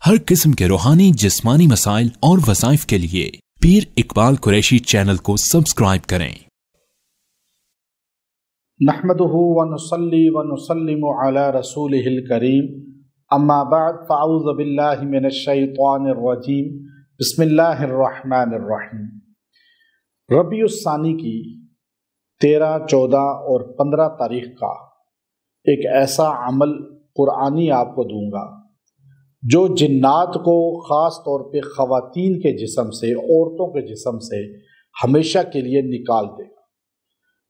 हर किस्म के रूहानी जिस्मानी मसाइल और वज़ाइफ के लिए पीर इकबाल कुरैशी चैनल को सब्सक्राइब करें। नहमदुहु व नुसल्ली व नुसल्लिमु अला रसूलिहिल करीम, अम्मा बअद, फ़अऊज़ु बिल्लाहि मिनश शैतानिर रजीम, बिस्मिल्लाहिर रहमानिर रहीम। रबीउस सानी की 13, 14 और 15 तारीख का एक ऐसा अमल कुरानी आपको दूंगा जो जिन्नात को ख़ास तौर पे ख़वातीन के जिस्म से, औरतों के जिस्म से हमेशा के लिए निकाल देगा।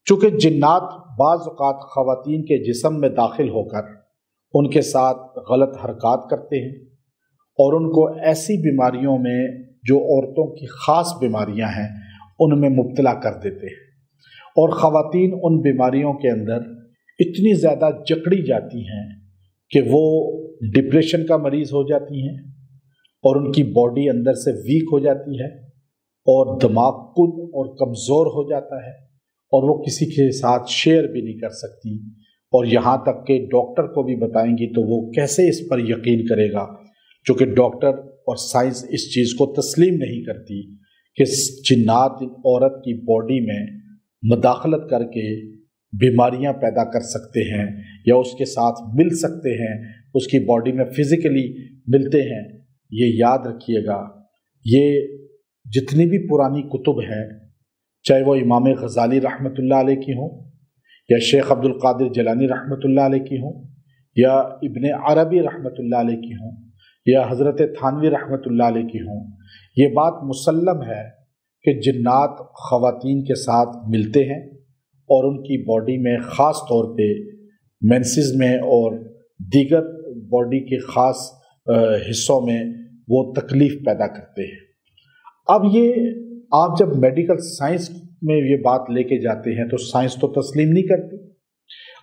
चूँकि जिन्नात बाज़ औक़ात ख़वातीन के जिस्म में दाखिल होकर उनके साथ गलत हरकत करते हैं और उनको ऐसी बीमारियों में जो औरतों की ख़ास बीमारियां हैं उनमें मुब्तला कर देते हैं, और ख़वातीन उन बीमारियों के अंदर इतनी ज़्यादा जकड़ी जाती हैं कि वो डिप्रेशन का मरीज़ हो जाती हैं और उनकी बॉडी अंदर से वीक हो जाती है और दिमाग खुद और कमज़ोर हो जाता है और वो किसी के साथ शेयर भी नहीं कर सकती, और यहाँ तक कि डॉक्टर को भी बताएंगी तो वो कैसे इस पर यकीन करेगा, क्योंकि डॉक्टर और साइंस इस चीज़ को तस्लीम नहीं करती कि जिन्नात औरत की बॉडी में मुदाखलत करके बीमारियां पैदा कर सकते हैं या उसके साथ मिल सकते हैं, उसकी बॉडी में फिज़िकली मिलते हैं। ये याद रखिएगा, ये जितनी भी पुरानी कुतुब हैं, चाहे वो इमाम गज़ाली रहमतुल्लाह अलैह की हों या शेख अब्दुल कादिर जिलानी रहमतुल्लाह अलैह की हों या इब्ने अरबी रहमतुल्लाह अलैह की हों या हज़रत थानवी रहमतुल्लाह अलैह की हों, ये बात मुसल्लम है कि जिन्नात ख़वातीन के साथ मिलते हैं और उनकी बॉडी में ख़ास तौर पे मेंसेस में और दीगर बॉडी के ख़ास हिस्सों में वो तकलीफ़ पैदा करते हैं। अब ये आप जब मेडिकल साइंस में ये बात लेके जाते हैं तो साइंस तो तस्लीम नहीं करती।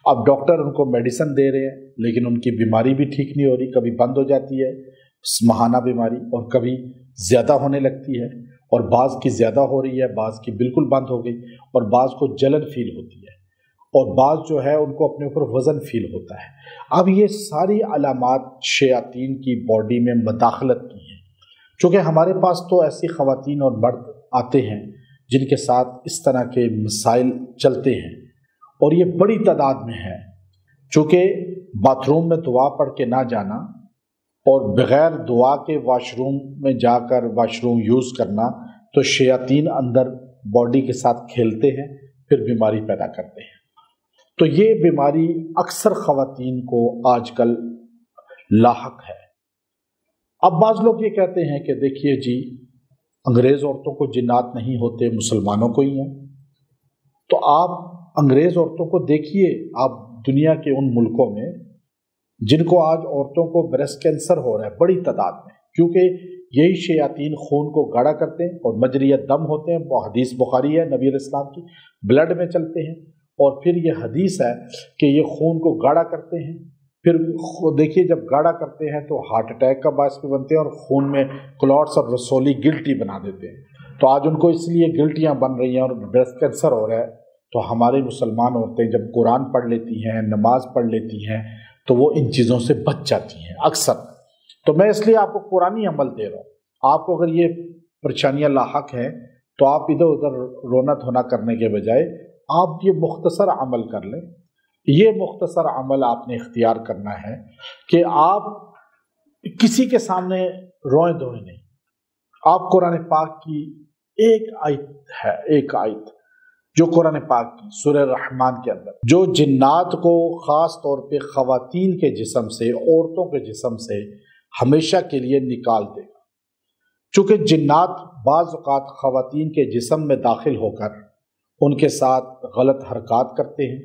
अब डॉक्टर उनको मेडिसिन दे रहे हैं लेकिन उनकी बीमारी भी ठीक नहीं हो रही, कभी बंद हो जाती है महाना बीमारी और कभी ज़्यादा होने लगती है, और बाज़ की ज़्यादा हो रही है, बाज़ की बिल्कुल बंद हो गई, और बाज़ को जलन फील होती है, और बाज़ जो है उनको अपने ऊपर वज़न फील होता है। अब ये सारी अलामात शयातीन की बॉडी में मुदाखलत की हैं। चूँकि हमारे पास तो ऐसी ख़वातीन और मर्द आते हैं जिनके साथ इस तरह के मसाइल चलते हैं और ये बड़ी तादाद में है। चूँकि बाथरूम में दुआ पढ़ के ना जाना और बग़ैर दुआ के वाशरूम में जाकर वाशरूम यूज़ करना, तो शयातीन अंदर बॉडी के साथ खेलते हैं, फिर बीमारी पैदा करते हैं। तो ये बीमारी अक्सर ख़वातीन को आजकल लाहक है। अब बाज़ लोग ये कहते हैं कि देखिए जी, अंग्रेज़ औरतों को जिन्नात नहीं होते, मुसलमानों को ही हैं। तो आप अंग्रेज़ औरतों को देखिए, आप दुनिया के उन मुल्कों में जिनको आज औरतों को ब्रेस्ट कैंसर हो रहा है बड़ी तादाद में, क्योंकि यही शयातीन खून को गाढ़ा करते हैं और मजरिया दम होते हैं। वो हदीस बुखारी है नबी अलैहिस्सलाम की, ब्लड में चलते हैं, और फिर ये हदीस है कि ये खून को गाढ़ा करते हैं। फिर देखिए, जब गाढ़ा करते हैं तो हार्ट अटैक का बायस भी बनते हैं और खून में क्लॉट्स और रसोली गिल्टी बना देते हैं। तो आज उनको इसलिए गिल्टियाँ बन रही हैं और ब्रेस्ट कैंसर हो रहा है। तो हमारी मुसलमान औरतें जब कुरान पढ़ लेती हैं, नमाज पढ़ लेती हैं, तो वो इन चीज़ों से बच जाती हैं अक्सर। तो मैं इसलिए आपको कुरानी अमल दे रहा हूँ। आपको अगर ये परेशानियाँ लाहक हैं तो आप इधर उधर रोना धोना करने के बजाय आप ये मुख्तसर अमल कर लें। ये मुख्तसर अमल आपने इख्तियार करना है कि आप किसी के सामने रोए धोए नहीं। आप कुरान पाक की एक आयत है, एक आयत जो कुरान पाक की सूरह रहमान के अंदर, जो जिन्नात को ख़ास तौर पे ख़वातीन के जिस्म से, औरतों के जिस्म से हमेशा के लिए निकाल देगा। चूँकि जिन्नात बाज़ औक़ात ख़वातीन के जिस्म में दाखिल होकर उनके साथ गलत हरकत करते हैं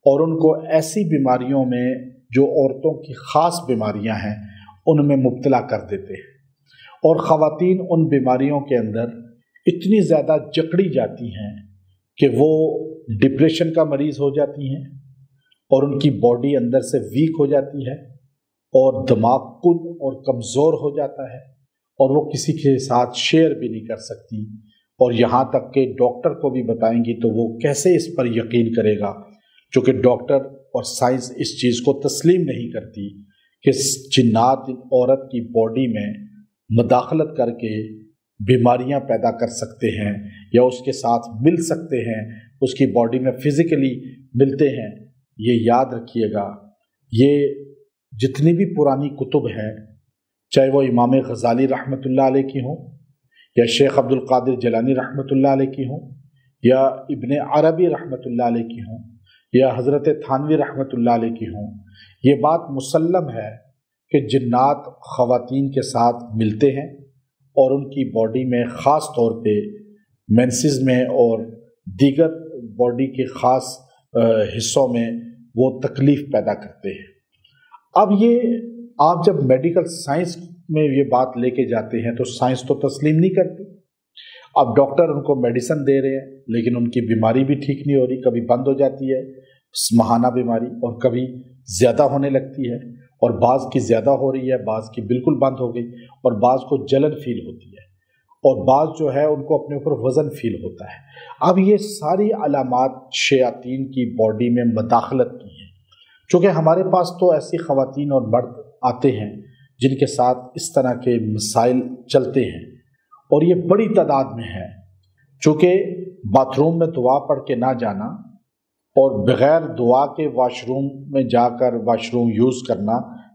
और उनको ऐसी बीमारियों में जो औरतों की ख़ास बीमारियां हैं उनमें मुब्तला कर देते हैं, और ख़वातीन उन बीमारियों के अंदर इतनी ज़्यादा जकड़ी जाती हैं कि वो डिप्रेशन का मरीज़ हो जाती हैं और उनकी बॉडी अंदर से वीक हो जाती है और दिमाग खुद और कमज़ोर हो जाता है और वो किसी के साथ शेयर भी नहीं कर सकती, और यहाँ तक कि डॉक्टर को भी बताएंगी तो वो कैसे इस पर यकीन करेगा, क्योंकि डॉक्टर और साइंस इस चीज़ को तस्लीम नहीं करती کہ جنات عورت کی باڈی میں مداخلت کر کے بیماریاں پیدا کر سکتے ہیں یا اس کے ساتھ مل سکتے ہیں، اس کی باڈی میں فزیکلی ملتے ہیں، یہ یاد رکھیے گا، یہ جتنی بھی پرانی کتب ہیں، چاہے وہ امام غزالی رحمۃ اللہ علیہ کی ہوں یا شیخ عبد القادر جیلانی رحمۃ اللہ علیہ کی ہوں یا ابن عربی رحمۃ اللہ علیہ کی ہوں یا حضرت تھانوی رحمۃ اللہ علیہ کی ہوں، یہ بات مسلم ہے کہ جنات خواتین کے ساتھ ملتے ہیں اور ان کی باڈی میں خاص طور پہ مینسز میں اور دیگر باڈی کے خاص حصوں میں وہ تکلیف پیدا کرتے ہیں۔ اب یہ آپ جب میڈیکل سائنس میں یہ بات لے کے جاتے ہیں تو سائنس تو تسلیم نہیں کرتی۔ اب ڈاکٹر ان کو میڈیسن دے رہے ہیں لیکن ان کی بیماری بھی ٹھیک نہیں ہو رہی، کبھی بند ہو جاتی ہے ماہانہ بیماری اور کبھی زیادہ ہونے لگتی ہے، اور بعض کی زیادہ ہو رہی ہے، بعض کی بالکل بند ہو گئی، اور بعض کو جلن فیل ہوتی ہے، اور بعض جو ہے ان کو اپنے اوپر وزن فیل ہوتا ہے۔ اب یہ ساری علامات شیاطین کی باڈی میں مداخلت کی ہیں، چونکہ ہمارے پاس تو ایسی خواتین اور مرد آتے ہیں جن کے ساتھ اس طرح کے مسائل چلتے ہیں، اور یہ بڑی تعداد میں ہے، چونکہ باتھ روم میں دعا پڑھ کے نہ جانا اور بغیر دعا کے واش روم میں جا کر واش روم یوز کرنا،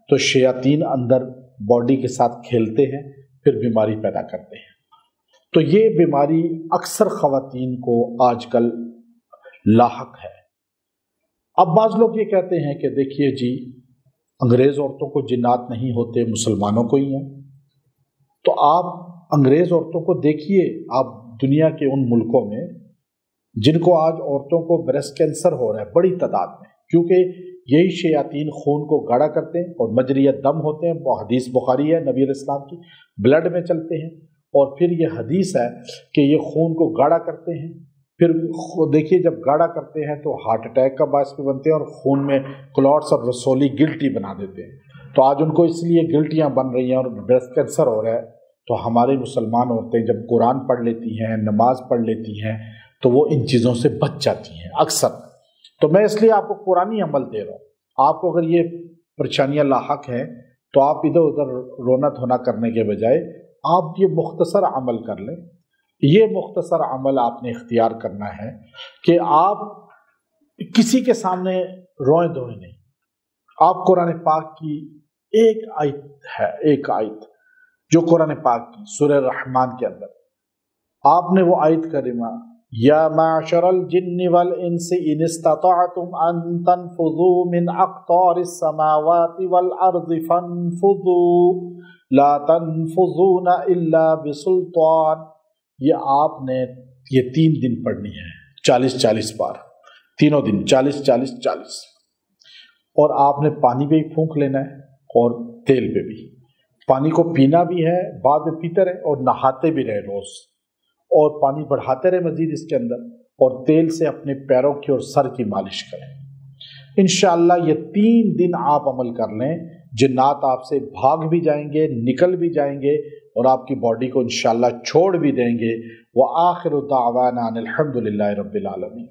تو شیاطین اندر باڈی کے ساتھ کھیلتے ہیں، پھر بیماری پیدا کرتے ہیں۔ تو یہ بیماری اکثر خواتین کو آج کل لاحق ہے۔ اب بعض لوگ یہ کہتے ہیں کہ دیکھیے جی، انگریز عورتوں کو جنات نہیں ہوتے، مسلمانوں کو ہی ہیں۔ تو آپ انگریز عورتوں کو دیکھیے، آپ دنیا کے ان ملکوں میں جن کو آج عورتوں کو بریسٹ کینسر ہو رہا ہے بڑی تعداد میں، کیونکہ یہی شیاطین خون کو گاڑھا کرتے ہیں اور مجریہ دم ہوتے ہیں، وہ حدیث بخاری ہے نبی علیہ السلام کی، بلڈ میں چلتے ہیں، اور پھر یہ حدیث ہے کہ یہ خون کو گاڑھا کرتے ہیں، پھر دیکھیے جب گاڑھا کرتے ہیں تو ہارٹ اٹیک کا باعث بھی بنتے ہیں اور خون میں کلاٹس اور رسولی گلٹی بنا دیتے ہیں۔ تو آج ان کو اس لیے گلٹیاں بن رہی ہیں اور بریسٹ کینسر ہو رہا ہے۔ تو ہماری مسلمان عورتیں جب قرآن پڑھ لیتی ہیں، نماز پڑھ لیتی ہیں، تو وہ ان چیزوں سے بچ جاتی ہیں اکثر۔ تو میں اس لیے آپ کو قرآنی عمل دے رہا ہوں۔ آپ کو اگر یہ پریشانیاں لاحق ہیں تو آپ ادھر ادھر رونا دھونا کرنے کے بجائے آپ یہ مختصر عمل کر لیں۔ یہ مختصر عمل آپ نے اختیار کرنا ہے کہ آپ کسی کے سامنے روئیں دھوئیں نہیں۔ آپ قرآن پاک کی ایک آیت ہے، ایک آیت جو قرآن پاک کی سورہ رحمان کے اندر آپ نے وہ آیت کریمہ، یا معشر الجن والانس ان استطعتم ان تنفذوا من اقطار السماوات والارض فانفذوا لا تنفذون الا بسلطان۔ یہ آپ نے یہ 3 دن پڑھنی ہے، 40 بار، تینوں دن 40 اور آپ نے پانی پہ بھی پھونک لینا ہے اور تیل پہ بھی۔ پانی کو پینا بھی ہے، بعد میں پیتے رہے اور نہاتے بھی رہے روز، اور پانی بڑھاتے رہے مزید اس کے اندر، اور تیل سے اپنے پیروں کی اور سر کی مالش کریں۔ انشاءاللہ یہ 3 دن آپ عمل کر لیں، جنات آپ سے بھاگ بھی جائیں گے، نکل بھی جائیں گے، اور آپ کی باڈی کو انشاءاللہ چھوڑ بھی دیں گے۔ وآخر دعوانا ان الحمد للہ رب العالمین۔